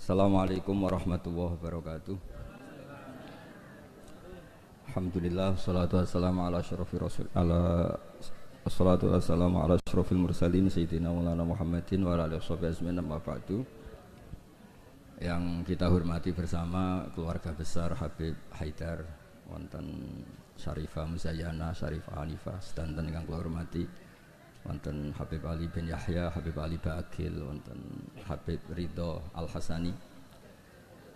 Assalamualaikum warahmatullahi wabarakatuh. Alhamdulillah, salatu wassalamu ala asyrafir rasul ala wassalatu wassalamu ala asyrafil mursalin sayyidina Maulana Muhammadin wa ala alihi washabihi ajmain, amma ba'du. Yang kita hormati bersama keluarga besar Habib Haidar, wonten Syarifah Muzayyana, Syarifah Hanifah, sedanten ingkang kula hormati, wonten Habib Ali bin Yahya, Habib Ali Baqil, wonten Habib Ridho Al-Hasani,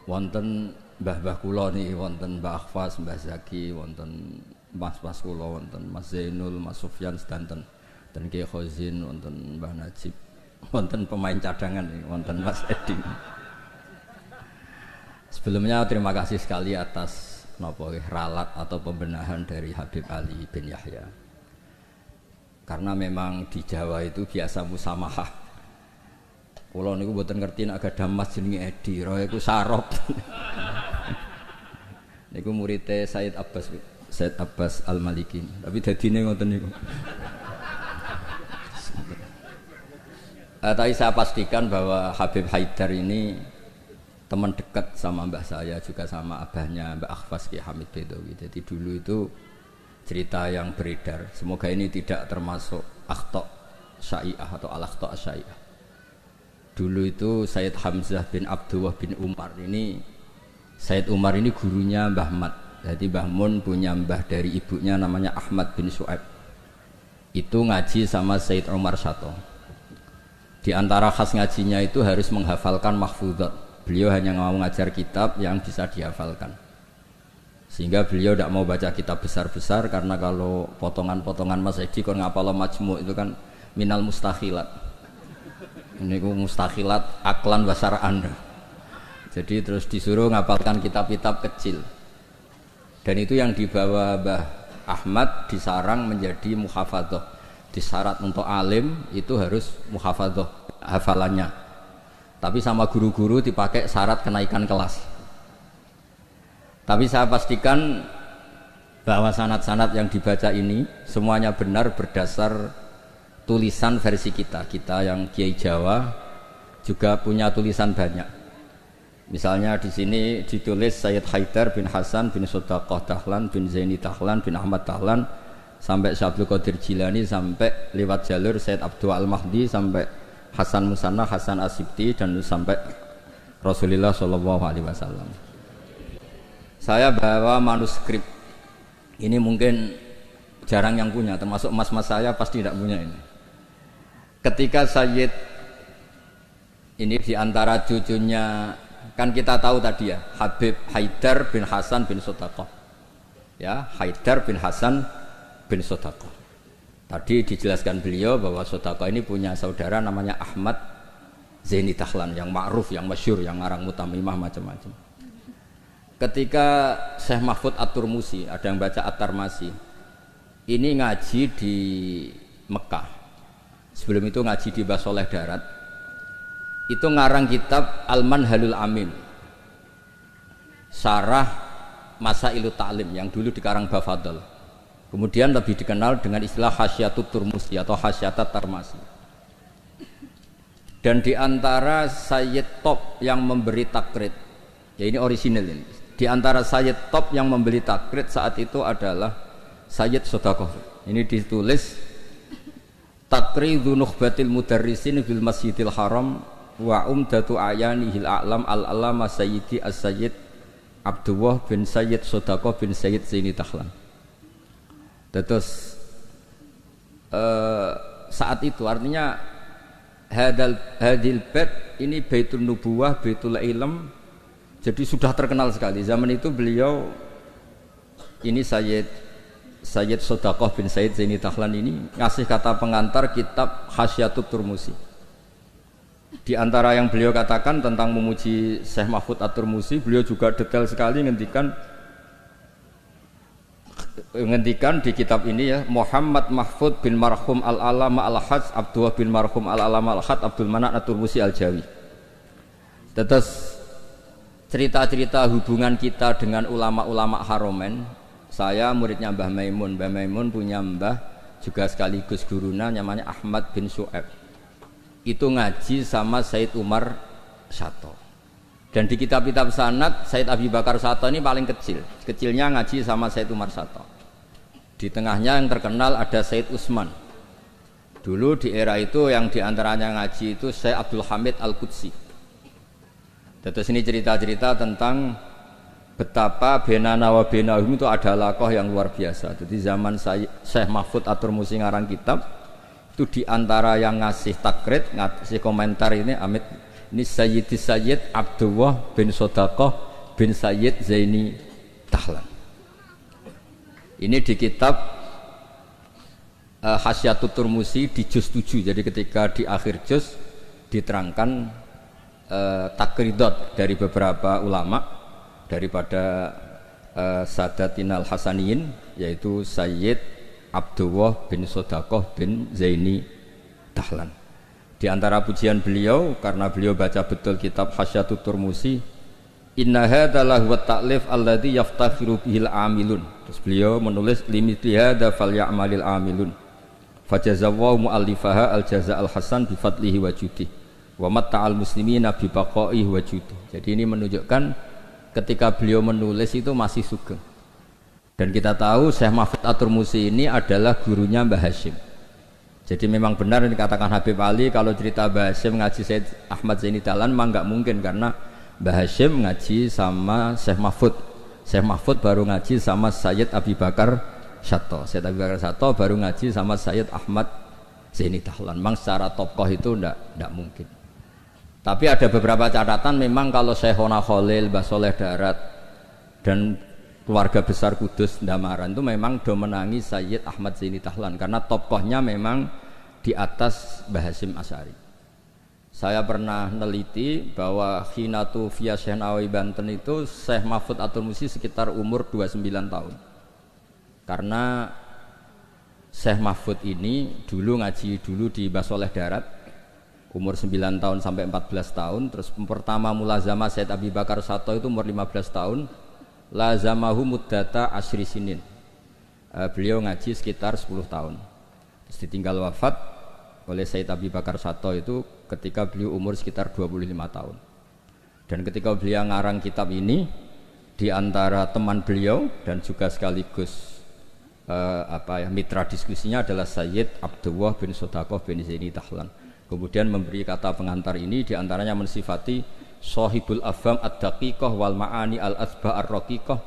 wonten mbah-mbah kula niki, wonten Mbah Akhfas, Mbah Zaki, wonten mas-mas kula, wonten Mas Zainul, Mas Sufyan sedanten, dan Kiai Khozin, wonten Mbah Najib, wonten pemain cadangan niki, wonten Mas Edi. Sebelumnya terima kasih sekali atas ralat atau pembenahan dari Habib Ali bin Yahya. Karena memang di Jawa itu biasa musamahah. Kula niku mboten ngerti nek gadah mas jenenge Edi, roe iku sarop. Niku muridé Said Abbas Al-Maliki. Tapi dadine ngoten niku. Tapi saya pastikan bahwa Habib Haidar ini teman dekat sama mbah saya, juga sama abahnya Mbak Akhfas Ki Hamid Bedawi. Jadi dulu itu cerita yang beredar, semoga ini tidak termasuk akhta' syai'ah atau al-akhta' syai'ah. Dulu itu Sayyid Hamzah bin Abdullah bin Umar ini, Sayyid Umar ini gurunya Mbah Mat. Jadi Mbah Mun punya mbah dari ibunya namanya Ahmad bin Su'aib. Itu ngaji sama Sayyid Umar Sato. Di antara khas ngajinya itu harus menghafalkan mahfudhat. Beliau hanya mau ngajar kitab yang bisa dihafalkan. Sehingga beliau tidak mau baca kitab besar-besar, karena kalau potongan-potongan Mas Edi kon ngapal majmu' itu kan minal mustakhilat. Ini ku mustakhilat aklan basar Anda. Jadi terus disuruh ngapalkan kitab-kitab kecil. Dan itu yang dibawa Mbah Ahmad disarang menjadi muhafadzah. Disyarat untuk alim itu harus muhafadzah hafalannya. Tapi sama guru-guru dipakai syarat kenaikan kelas. Tapi saya pastikan bahwa sanad-sanad yang dibaca ini semuanya benar berdasar tulisan versi kita. Kita yang Kiai Jawa juga punya tulisan banyak. Misalnya di sini ditulis Sayyid Haidar bin Hasan bin Sodaqah Dahlan bin Zaini Dahlan bin Ahmad Dahlan sampai Syabdul Qadir Jilani, sampai lewat jalur Sayyid Abdul Al-Mahdi, sampai Hasan Musanna, Hasan Asibti, dan sampai Rasulullah SAW. Saya bawa manuskrip ini, mungkin jarang yang punya, termasuk mas-mas saya pasti tidak punya ini. Ketika Sayyid ini diantara cucunya, kan kita tahu tadi ya, Habib Haidar bin Hasan bin Sodaqah, ya, Haidar bin Hasan bin Sodaqah. Tadi dijelaskan beliau bahwa Sodaqah ini punya saudara namanya Ahmad Zaini Dahlan, yang ma'ruf, yang masyhur, yang ngarang mutamimah macam-macam. Ketika Syekh Mahfud At-Turmusi, ada yang baca At-Tarmasi, ini ngaji di Mekah. Sebelum itu ngaji di Basoleh Darat. Itu ngarang kitab Al-Manhalul Amin, Syarah Masailut Ta'lim, yang dulu dikarang Bafadl. Kemudian lebih dikenal dengan istilah Hasyatut Turmusi atau Hasyatat Tarmasi. Dan di antara Sayyid top yang memberi takrid, ya ini orisinal ini. Di antara Sayyid top yang memberi takrid saat itu adalah Sayyid Sodaqah. Ini ditulis Takridhu Nukhbatil Mudarrisin fil Masjidil Haram wa umdatu ayanihil a'lam al-alama Sayyidi as-Sayyid Abdullah bin Sayyid Sodaqah bin Sayyid Zaini Dahlan. Terus saat itu artinya hadil bait ini Baitul Nubuwah, Baitul Ilm, jadi sudah terkenal sekali. Zaman itu beliau ini Sayyid Sodaqah bin Sayyid Zaini Dahlan ini ngasih kata pengantar kitab Hasyatut Turmusi. Di antara yang beliau katakan tentang memuji Syekh Mahfud At-Turmusi, beliau juga detail sekali ngendikan di kitab ini ya, Muhammad Mahfud bin Marhum Al-Alama Al-Hajj Abdullah bin Marhum Al-Alama Al-Hajj Abdul Manan At-Turmusi Al-Jawi. Terus cerita-cerita hubungan kita dengan ulama-ulama Haromen. Saya muridnya Mbah Maimun. Mbah Maimun punya mbah juga sekaligus guruna namanya Ahmad bin Su'aib. Itu ngaji sama Sayyid Umar Sato. Dan di kitab-kitab sanad Said Abi Bakar Sato ini paling kecil. Kecilnya ngaji sama Said Umar Sato. Di tengahnya yang terkenal ada Said Utsman. Dulu di era itu yang diantaranya ngaji itu Syekh Abdul Hamid Al-Qudsi. Terus ini cerita-cerita tentang betapa benana wa benahum itu ada lakoh yang luar biasa. Jadi zaman Syekh Mahfud At-Turmusi ngarang kitab itu diantara yang ngasih takrid, ngasih komentar ini Amit ini Sayyid Abdullah bin Sodaqah bin Sayyid Zaini Tahlan. Ini di kitab Hasyatut Turmusi di juz 7. Jadi ketika di akhir juz diterangkan takridot dari beberapa ulama daripada Sadatinal Hasaniyin, yaitu Sayyid Abdullah bin Sodaqah bin Zaini Tahlan. Di antara pujian beliau, karena beliau baca betul kitab Hasyatut Turmusi, inna hadza lahu at-ta'lif alladhi yaftakhiru bihil amilun. Terus beliau menulis limithli hadza falyamalil amilun. Fajazallahu mu'allifaha al-jaza'al hasan bi fadlihi wa judi wa matta'al muslimina bi baqaihi wa judi. Jadi ini menunjukkan ketika beliau menulis itu masih sugeng. Dan kita tahu Syekh Mahfud At-Turmusi ini adalah gurunya Mbah Hasyim. Jadi memang benar yang dikatakan Habib Ali kalau cerita Mbah Hasyim ngaji Said Ahmad Zaini Tahlan memang enggak mungkin, karena Mbah Hasyim ngaji sama Syekh Mahfud. Syekh Mahfud baru ngaji sama Sayyid Abi Bakar Sato. Sayyid Abi Bakar Sato baru ngaji sama Sayyid Ahmad Zaini Tahlan. Memang secara tokoh itu enggak mungkin. Tapi ada beberapa catatan memang kalau Syekhona Khalil, Mbah Soleh Darat dan keluarga besar Kudus Ndamaran itu memang domenangi Sayyid Ahmad Zaini Tahlan karena tokohnya memang di atas Mbah Hasyim Asy'ari. Saya pernah neliti bahwa Khinatu via Syekh Nawawi Banten itu Syekh Mahfud At-Turmusi sekitar umur 29 tahun. Karena Syekh Mahfud ini dulu ngaji di Mbah Soleh Darat umur 9 tahun sampai 14 tahun, terus pertama mulazamah Said Abi Bakar Sato itu umur 15 tahun. Lazamahu muddata asyri sinin. Beliau ngaji sekitar 10 tahun. Terus ditinggal wafat oleh Said Abi Bakar Sato itu ketika beliau umur sekitar 25 tahun. Dan ketika beliau ngarang kitab ini, di antara teman beliau dan juga sekaligus mitra diskusinya adalah Sayyid Abdullah bin Sodaqah bin Zaini Tahlan. Kemudian memberi kata pengantar ini, di antaranya mensifati Shahibul Afham ad-daqiqah wal ma'ani al-asba ar-raqiqah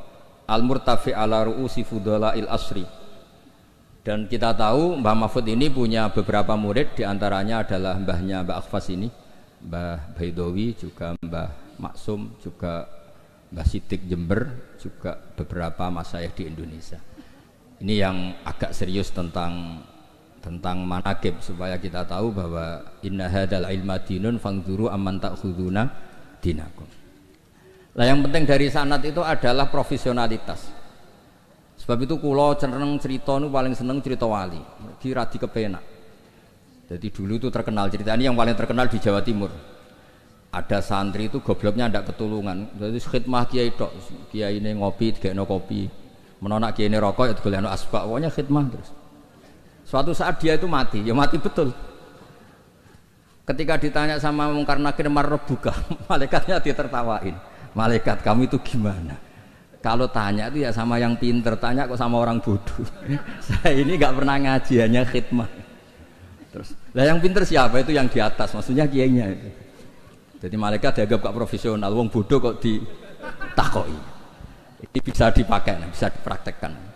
al-murtafi ala ru'usi fudala'il asri. Dan kita tahu Mbah Mahfud ini punya beberapa murid, di antaranya adalah mbahnya Mbah Akhfas ini, Mbah Baidowi, juga Mbah Maksum, juga Mbah Sidik Jember, juga beberapa masyayikh di Indonesia. Ini yang agak serius tentang manaqib, supaya kita tahu bahwa inna hadzal ilma dinun fangzuru amman ta'khuduna dinakum. Nah, yang penting dari sanad itu adalah profesionalitas. Sebab itu kula cenderung cerita nu paling seneng cerita wali. Kira di kepenak. Jadi dulu itu terkenal cerita ini, yang paling terkenal di Jawa Timur. Ada santri itu gobloknya ndak ketulungan. Jadi khidmah kiai tok. Kiai ini ngopi, digekno kopi. Menonak kiai ini rokok ya digolekno asbak. Pokoknya khidmah terus. Suatu saat dia itu mati, ya mati betul. Ketika ditanya sama Mungkar Nakir marbuka, malaikatnya ditertawain. Malaikat, kamu itu gimana? Kalau tanya itu ya sama yang pinter, tanya kok sama orang bodoh. Saya ini nggak pernah ngaji, hanya khidmah. Terus, lah yang pinter siapa? Itu yang di atas, maksudnya kiainya itu. Jadi malaikat dianggap gak profesional, wong bodoh kok ditakoi. Ini bisa dipakai, bisa dipraktekkan.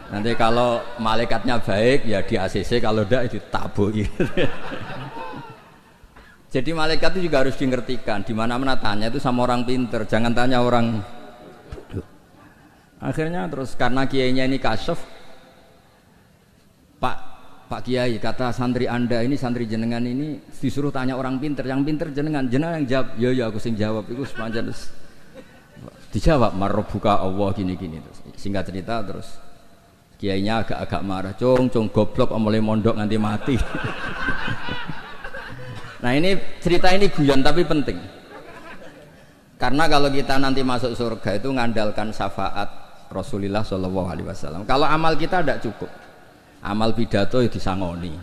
Nanti kalau malaikatnya baik ya di ACC, kalau tidak itu taboi. Jadi malaikat itu juga harus dimengertikan. Di mana-mana tanya itu sama orang pinter, jangan tanya orang. Akhirnya terus karena kiainya ini kasyaf, Pak Kiai, kata santri Anda ini, santri jenengan ini disuruh tanya orang pinter, yang pinter jenengan yang jawab. Ya aku sing jawab itu sepanjang terus dijawab marbuka Allah gini-gini terus. Singkat cerita terus kiainya agak-agak marah, cung goblok mulai mondok nganti mati. Nah ini cerita ini guyon tapi penting, karena kalau kita nanti masuk surga itu ngandalkan syafaat Rasulullah SAW. Kalau amal kita tidak cukup, amal pidato itu disangoni,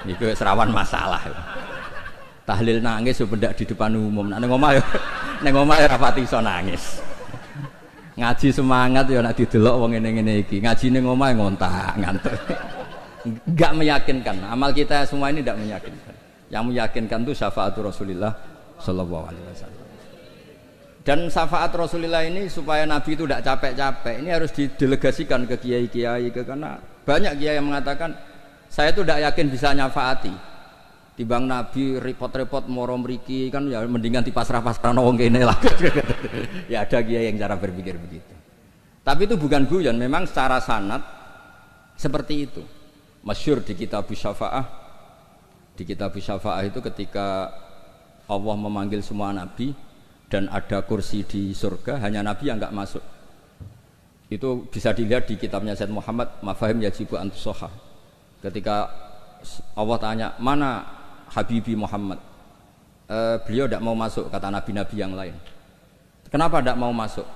itu serawan masalah. Tahlil nangis sebenarnya di depan umum, nanti ngomong ya Ning omah ora pati iso nangis. Ngaji semangat ya nek didelok wong ngene-ngene iki. Ngaji ning omah ngontak, ngantuk. Enggak meyakinkan. Amal kita semua ini tidak meyakinkan. Yang meyakinkan itu syafaatul Rasulullah sallallahu alaihi wasallam. Dan syafaat Rasulullah ini supaya Nabi itu tidak capek-capek. Ini harus didelegasikan ke kiai-kiai karena banyak kiai yang mengatakan saya itu tidak yakin bisa nyafaati. Timbang Nabi repot-repot moro mriki kan ya mendingan dipasrah-pasrahno wong kene lah. Ya ada kiai yang cara berpikir begitu. Tapi itu bukan guyon, memang secara sanad seperti itu. Masyhur di kitab Syafaah. Di kitab Syafaah itu ketika Allah memanggil semua nabi dan ada kursi di surga, hanya nabi yang enggak masuk. Itu bisa dilihat di kitabnya Said Muhammad Mafahim Yajibu Antusoha. Ketika Allah tanya, mana Habibi Muhammad? Beliau tidak mau masuk, kata nabi-nabi yang lain. Kenapa tidak mau masuk?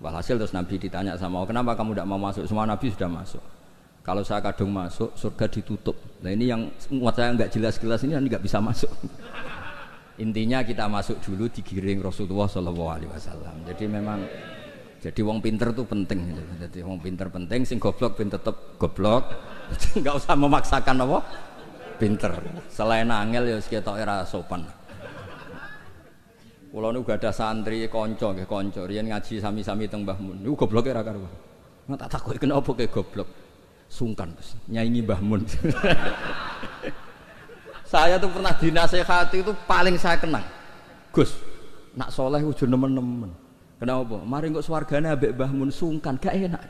Walhasil terus nabi ditanya sama Allah, kenapa kamu tidak mau masuk? Semua nabi sudah masuk. Kalau saya kadung masuk, surga ditutup. Nah ini yang muat saya nggak jelas-jelas ini nggak bisa masuk. Intinya kita masuk dulu digiring Rasulullah Shallallahu Alaihi Wasallam. Jadi memang jadi wong pinter itu penting. Jadi wong pinter penting, sing goblok ben tetep goblok. Nggak usah memaksakan apa pinter. Selain angel ya ketok ora sopan. Kula niku gak ada santri kanca nggih kanca riyen ngaji sami-sami teng Mbah Mun. Niku gobloke ra karuan. Nggak tak takoki kenapa ke goblok. Sungkan terus nyaingi Mbah Mun. Saya tuh pernah dinasehati itu paling saya kenang. Gus, nak soleh ujur nemen-nemen. Kenapa? Mari kok swargane ambek Mbah Mun sungkan, gak enak.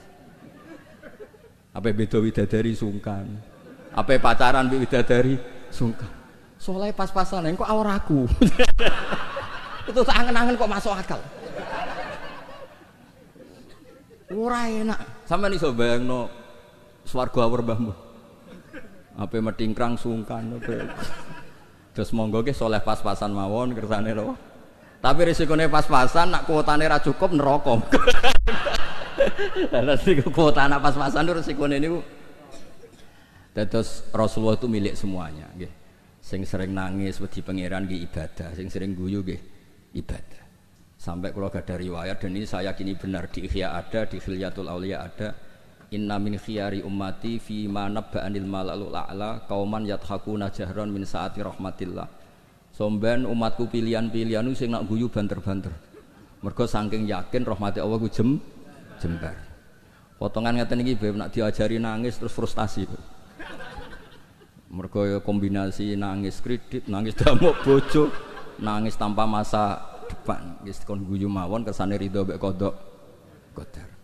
Apa beda widadari sungkan. Apa pacaran mbek widadari sungkan. Soleh pas-pasan kok awraku. Itu angen-angen kok masuk akal. Ora enak. Sampeyan iso bayangno swarga awur Mbah Mun. Apa metingkrang sungkan apa. Terus monggo ke soleh pas-pasan mawon kersane lho. Tapi risikone pas-pasan nak kuotane ra cukup neraka. Lah nek kuota nak pas-pasan risikone niku. Terus Rasulullah itu milik semuanya nggih. Sing sering nangis wedi pangeran nggih ibadah, sing sering guyu nggih ibadah. Sampai kalau gak ada riwayat dan ini saya yakini benar di Ihya ada, di Khilyatul Auliya ada. Inna min khiyari ummati fi ma nabba'anil malalul a'la qauman yadhakuna jahran min saati rahmatillah. Somben umatku pilihan-pilihan sing nak guyu banter-banter. Mergo saking yakin rahmati Allah ku jembar. Potongan ngeten iki bae nak diajari nangis terus frustasi. Mergo kombinasi nangis kredit, nangis damuk bojo, nangis tanpa masa depan. Wis kon guyu mawon kersane ridho mek kodok qadar.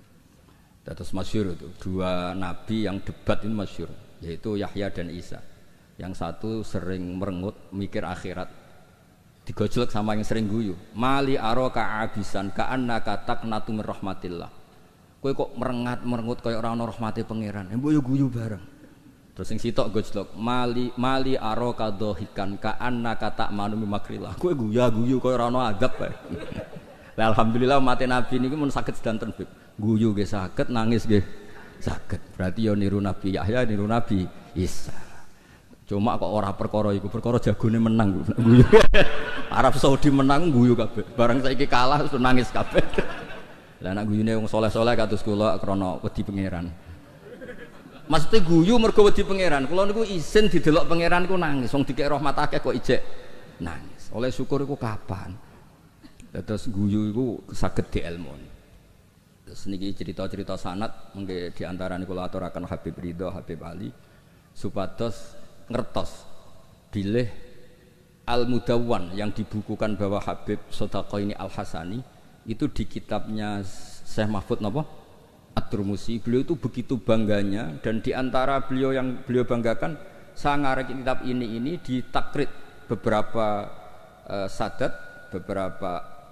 Terus masyhur itu dua nabi yang debat ini masyhur, yaitu Yahya dan Isa. Yang satu sering merengut mikir akhirat, digojlek sama yang sering guyu. Mali aroka abisan ka'annaka taqnatu min rahmatillah. Kowe kok merengut kaya ora ana rahmate pangeran. Mbok yo guyu bareng. Terus sing sitok gojlek mali aroka dohikan ka'annaka ta'manu min makrillah. Kowe guyu kaya ora ana adab bae. Lah alhamdulillah umat Nabi niku mun saged sedanten guyu nggih saged, nangis nggih saged. Berarti ya niru Nabi Yahya, niru Nabi Isa. Cuma kok ora perkara iku, perkara jagone menang guyu. Arab Saudi menang guyu kabeh. Barang saiki kalah terus nangis kabeh. Lah nek guyune wong saleh-saleh kados kula krana wedi pangeran. Maksudnya guyu mergo wedi pangeran. Kula niku isin didelok pangeran iku nangis. Wong dikek rahmat akeh kok ijek nangis. Oleh syukur iku kapan? Terus guyu iku saged dielmoni. Terus niki cerita-cerita sanad mengke di antarane kula aturaken Habib Ridho, Habib Ali supados ngertos bilih Al-Mudawwan yang dibukukan bahwa Habib Shadaqaini Al-Hasani itu di kitabnya Syekh Mahfud napa? At-Turmusi. Beliau itu begitu bangganya dan di antara beliau yang beliau banggakan saya ngarek kitab ini ditakrid beberapa sadat, beberapa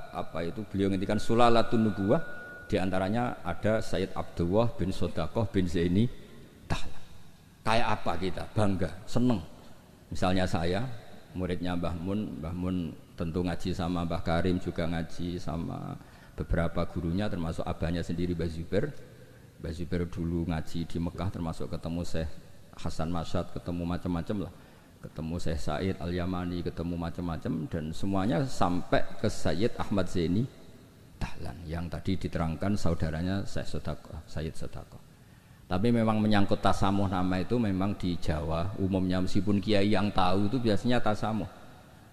apa itu beliau ngendikan Sulalatun Nubuwah, di antaranya ada Sayyid Abdullah bin Sodaqoh bin Zaini Tahlan. Kayak apa kita bangga, seneng. Misalnya saya muridnya Mbah Mun tentu ngaji sama Mbah Karim, juga ngaji sama beberapa gurunya termasuk abahnya sendiri Mbah Zubair. Mbah Zubair dulu ngaji di Mekah termasuk ketemu Syekh Hasan Masyad, ketemu macam-macam lah. ketemu Syekh Said Al-Yamani, ketemu macam-macam, dan semuanya sampai ke Sayyid Ahmad Zaini Dahlan yang tadi diterangkan saudaranya Syekh Sodaqoh, Sayyid Sodaqoh. Tapi memang menyangkut tasamuh nama itu memang di Jawa umumnya, meskipun kiai yang tahu itu biasanya tasamuh.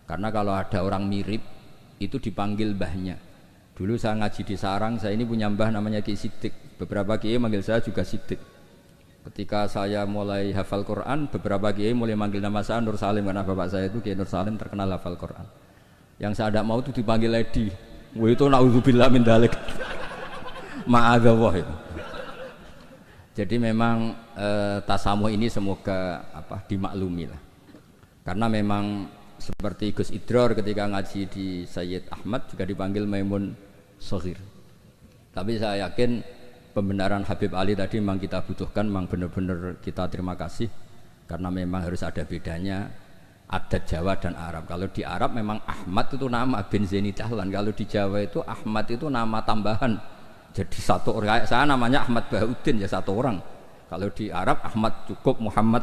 Karena kalau ada orang mirip itu dipanggil mbahnya. Dulu saya ngaji di Sarang, saya ini punya mbah namanya Ki Siddiq. Beberapa kiai manggil saya juga Siddiq. Ketika saya mulai hafal Quran, beberapa kiai mulai manggil nama saya Nur Salim, karena bapak saya itu Kiai Nur Salim terkenal hafal Quran. Yang saya tidak mau itu dipanggil Edi. Wah itu naudzubillah min dzalik. Ma'adzallah itu. Jadi memang tasamuh ini semoga dimaklumi lah. Karena memang seperti Gus Idror ketika ngaji di Sayyid Ahmad juga dipanggil Maimun Shaghir. Tapi saya yakin pembenaran Habib Ali tadi memang kita butuhkan, memang benar-benar kita terima kasih. Karena memang harus ada bedanya adat Jawa dan Arab. Kalau di Arab memang Ahmad itu nama bin Zaini Dahlan. Kalau di Jawa itu Ahmad itu nama tambahan. Jadi satu orang, saya namanya Ahmad Bahuddin ya satu orang. Kalau di Arab Ahmad cukup, Muhammad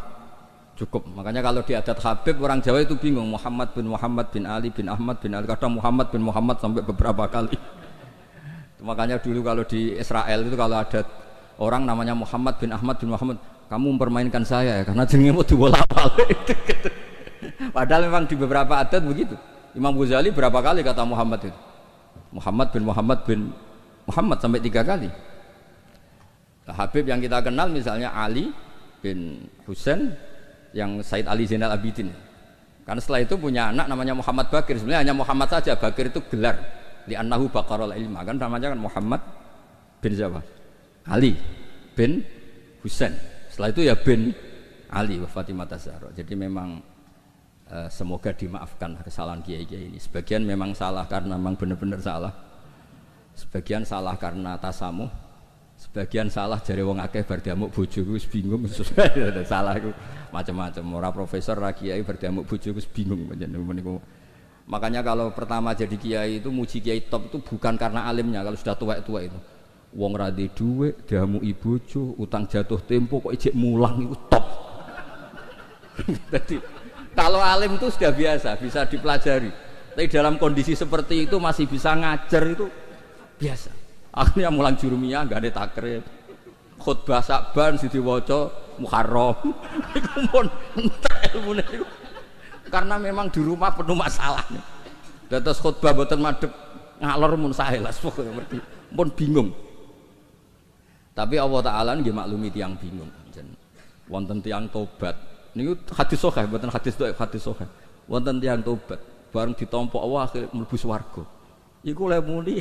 cukup. Makanya kalau di adat Habib orang Jawa itu bingung, Muhammad bin Ali bin Ahmad bin Ali, kadang Muhammad bin Muhammad sampai beberapa kali. Makanya dulu kalau di Israel itu kalau ada orang namanya Muhammad bin Ahmad bin Muhammad, kamu mempermainkan saya ya karena jenenge mau dibolak-balik. Padahal memang di beberapa adat begitu. Imam Ghazali berapa kali kata Muhammad itu? Muhammad bin Muhammad sampai 3 kali. Nah, Habib yang kita kenal misalnya Ali bin Husain yang Said Ali Zainal Abidin. Karena setelah itu punya anak namanya Muhammad Bakir. Sebenarnya hanya Muhammad saja, Bakir itu gelar. Li'annahu baqarul ilma. Kan namanya kan Muhammad bin Zawah. Ali bin Husain. Setelah itu ya bin Ali wa Fatimah Zahra. Jadi memang semoga dimaafkan kesalahan kiai-kiai ini. Sebagian memang salah karena memang benar-benar salah. Sebagian salah karena tasamuh, sebagian salah jare wong akeh bar diamuk bojoku wis bingung. Salah iku macam-macam. Ora profesor ra kiai bar diamuk bojoku wis bingung niku. Makanya kalau pertama jadi kiai itu muji kiai top itu bukan karena alimnya, kalau sudah tua-tua itu. Wong ra duwe dhuwit, diamuki bojo, utang jatuh tempo kok ijek mulang iku top. Jadi kalau alim itu sudah biasa, bisa dipelajari. Tapi dalam kondisi seperti itu masih bisa ngajar itu biasa. Akhirnya mulang jurumiyah enggak ada takrib. Khutbah Sa'ban sing diwaca Muharram. Iku mun entek ilmune iku. Karena memang di rumah penuh masalah. Dados khutbah mboten madhep ngalor mun saelas pokoke ngerti. Pun bingung. Tapi Allah Taala nggih maklumi tiyang bingung. Wonten tiyang tobat. Niku hadis sahih mboten hadis dhaif, hadis sahih. Wonten tiyang tobat bareng ditampa Allah akhir mlebu swarga. Iku lek muni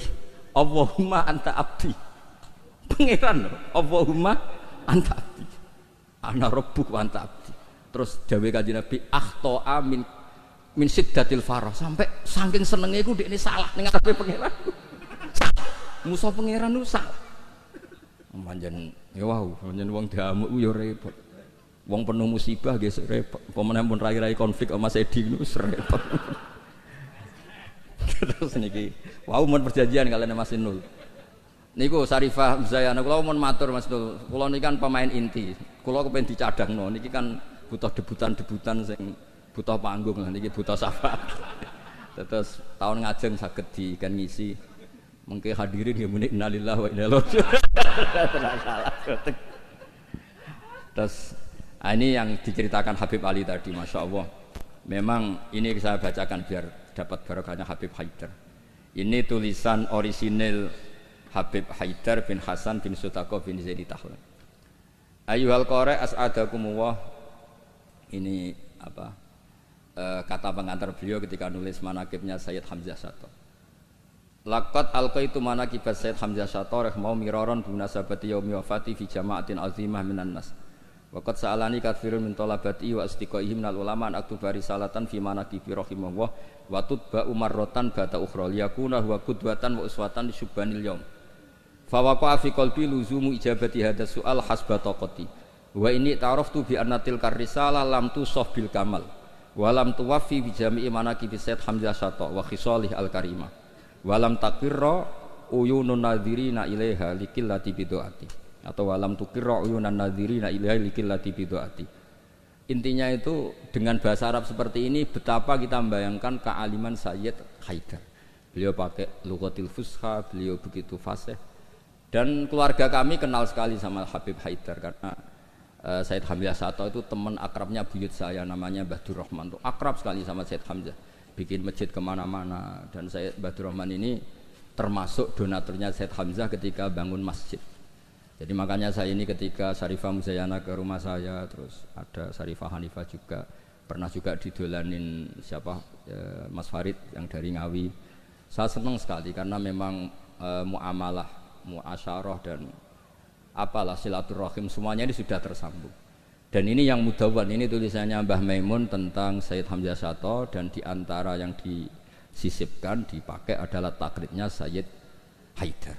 Allahumma anta abdi. Pangeran Allahumma anta abdi. Ana rabbuk wa anta abdi. Terus dawuh Kanjeng Nabi akhta amin min siddatil farah, sampai saking senenge iku dekne salah ning ngarepe pangeran. Musa pangeran ku salah. Panjen ya wau, panjen wong diamuk ku ya repot. Wong penuh musibah nggih repot. Pemene pun rai-rai konflik sama Mas Edi niku repot. Terus niki wau mun perjanjian kalian Mas Inul. Niku Sarifah Zayana kula mun matur Mas Inul. Kula niki kan pemain inti. Kula kepen dicadangno. Niki kan butuh debutan-debutan sing butuh panggung lah niki butuh syafaat. Terus tahun ngajeng saged dikan ngisi. Mengke hadirin nggih muni innalillahi wa inna ilaihi raji'un. Terus ini yang diceritakan Habib Ali tadi, Masya Allah. Memang ini saya bacakan biar dapat barokahnya Habib Haidar. Ini tulisan orisinil Habib Haidar bin Hasan bin Sutaqo bin Zaidi Tahlan. Ayyuhal qari as'adakumullah. Ini apa? Kata pengantar beliau ketika nulis manaqibnya Sayyid Hamzah Syato. Laqad alqaitu manaqibat Sayyid Hamzah Syato rahimahullah miraran bi munasabati yaumi wafati fi jama'atin azimah minan nas. Waqad sa'alani katsirun min talabati wa istiqaihi minal ulama an aktuba risalatan fi manaqibi rahimahullah wa tutba umarratan bata ukhra liyakuna huwa qudwatan wa uswatan li syubbanil yaum. Fa waqa'a fi qalbi luzumu ijabati hadha su'al hasba taqati. Wa inni ta'araftu bi anna tilkar risalah lam tusaf bil kamal wa lam tuwaffi bi jami'i manaqibi Sayyid Hamzah Syato wa khisalih al karimah. Wa lam taqirra uyunun nadhirina ilaiha likillati bidu'ati. Atau walam tukirra uyunan nadhirina ilaiha likillati bidu'ati. intinya itu dengan bahasa Arab seperti ini betapa kita membayangkan kealiman Sayyid Haidar. Beliau pakai lughatil fusha, beliau begitu fasih. Dan keluarga kami kenal sekali sama Habib Haidar karena Sayyid Hamzah Sato itu teman akrabnya buyut saya namanya Badur Rahman, tuh akrab sekali sama Sayyid Hamzah, bikin masjid kemana-mana. Dan Sayyid Badur Rahman ini termasuk donaturnya Sayyid Hamzah ketika bangun masjid. Jadi makanya saya ini ketika Syarifah Muzayana ke rumah saya, terus ada Syarifah Hanifah juga, pernah juga didolanin siapa Mas Farid yang dari Ngawi. Saya senang sekali karena memang muamalah, muasyarah dan apalah silaturahim semuanya ini sudah tersambung. Dan ini yang mudawwan, ini tulisannya Mbah Maimun tentang Sayyid Hamzah Sato, dan diantara yang disisipkan dipakai adalah takribnya Sayyid Haidar.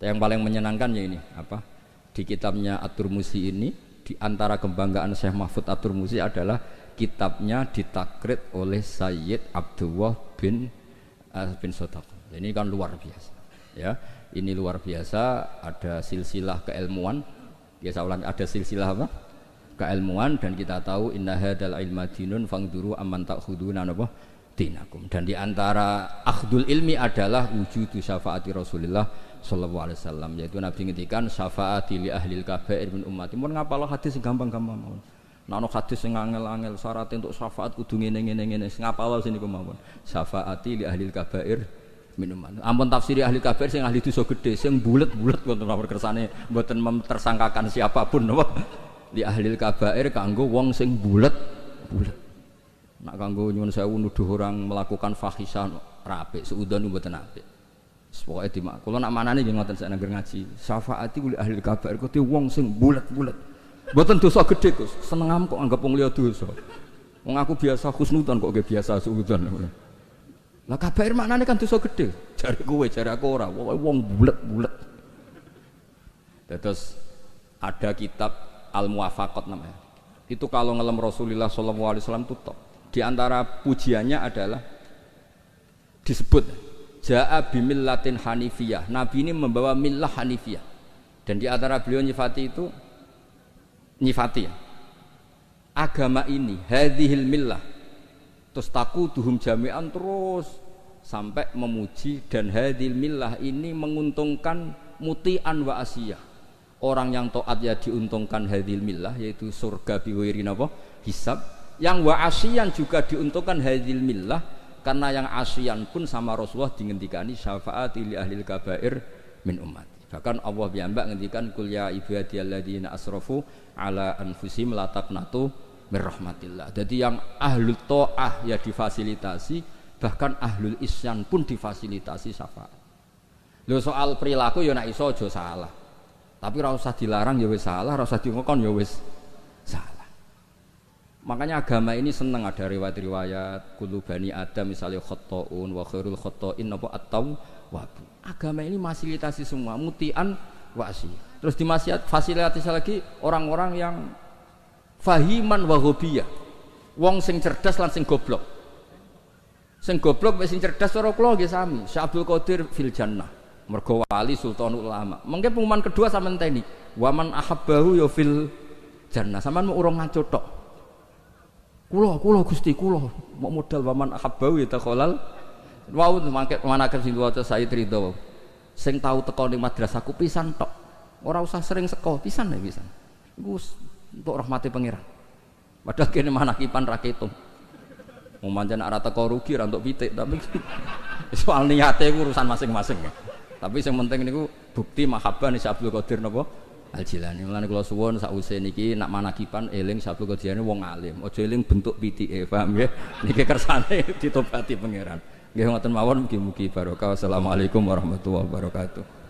Yang paling menyenangkan ya ini apa? Di kitabnya At-Turmusi ini, di antara kebanggaan Syekh Mahfud At-Turmusi adalah kitabnya ditakrid oleh Sayyid Abdullah bin Sodaq. Ini kan luar biasa, ya. Ini luar biasa. Ada silsilah keilmuan. Biasa ulang, ada silsilah apa? Keilmuan. Dan kita tahu inna hadzal ilma dinun fangduru amman ta'khuduna apa? Dinakum. Dan di antara akhdul ilmi adalah wujudu syafaati Rasulullah sallallahu alaihi wasallam, yaitu Nabi ngendikan syafaati li ahlil kabair min ummati. Mun ngapal hadis gampang-gampang mawon. Nek ana hadis sing angel-angel syarat untuk syafaat kudu ngene-ngene ngapal sing niku mawon. Syafaati li ahlil kabair min ummati. Ampun tafsiri ahli kabair sing ahli dosa gedhe sing bulet-bulet wonten nomor kersane mboten memtersangkakan siapapun napa. Li ahlil kabair kanggo wong sing bulet-bulet. Nak kanggo nyuwun sewu nuduh orang melakukan fahisah rapik suudzon mboten apik. Pokoke dimak. Kula nak manane nggih ngoten sak nangger ngaji. Syafaati kuli ahli kabair kuwi wong sing bulet-bulet. Mboten dosa gedhe Gus. Senengam kok anggap wong liya dosa. Wong aku biasa husnudzon kok nggih biasa suudzon. Lah kabair maknane kan dosa gedhe. Jare kowe, jare aku ora. Pokoke wong bulet-bulet. Terus ada kitab Al-Muwafaqat namanya. Itu kalau ngelem Rasulullah sallallahu alaihi wasallam itu top. Di antara pujiannya adalah disebut Ja'a bimillatin hanifiyah. Nabi ini membawa millah hanifiyah. Dan di antara beliau nyifati itu nyifati ya. Agama ini hadhil millah. Terus taquduhum jami'an terus sampai memuji, dan hadhil millah ini menguntungkan muti'an wa asiyah. Orang yang taat ya diuntungkan hadhil millah, yaitu surga biwiri napa? Hisab. Yang wa asyian juga diuntungkan hadhil millah, karena yang asyian pun sama Rasulullah dingendikani syafaati li ahlil kabair min ummati. Bahkan Allah piyambak ngendikan kul ya ibadiyalladzina asrafu ala anfusihim la taqnatu mir rahmatillah. Jadi yang ahlul taah ya difasilitasi, bahkan ahlul isyan pun difasilitasi syafaat. Lho soal perilaku ya nek iso aja salah. Tapi ora usah dilarang ya wis salah, ora usah dingokon ya wis salah. Makanya agama ini senang ada riwayat-riwayat kullu bani Adam misalnya khotta'un wa khairul khotta'in apa at-tawwab. Agama ini fasilitasi semua mutian wasi. Terus fasilitasi lagi orang-orang yang fahiman wa ghobiyah. Wong sing cerdas lan sing goblok. Sing goblok mek sing cerdas cara kula nggih sami. Syekh Abdul Qadir fil jannah. Mergo wali sultanul ulama. Mengke pengumuman kedua sampean teni. Wa man ahabbahu ya fil jannah. Sampean mau urung ngaco tok. Kula Gusti kula mau modal waman ahabbahu ya takhalal. Wau mangke manaken sing waca Sayyid Ridho. Sing tau teko ning madrasahku pisan tok. Ora usah sering seko pisan ya pisan. Iku untuk rahmati pangeran. Padahal kene manakipan ra ketung. Wong pancen ora teko rugi ra entuk pitik, tapi soal niate iku urusan masing-masing ya. Tapi sing penting niku bukti mahabbah ni Abdul Qadir napa Al-Jilani. Mulane kula suwun sakwise niki nak manakipan eling Abdul Qadir wong alim. Aja eling bentuk pitike, paham nggih? Niki kersane ditobati pangeran. Nggih ngoten mawon mugi-mugi barokah. Wassalamualaikum warahmatullahi wabarakatuh.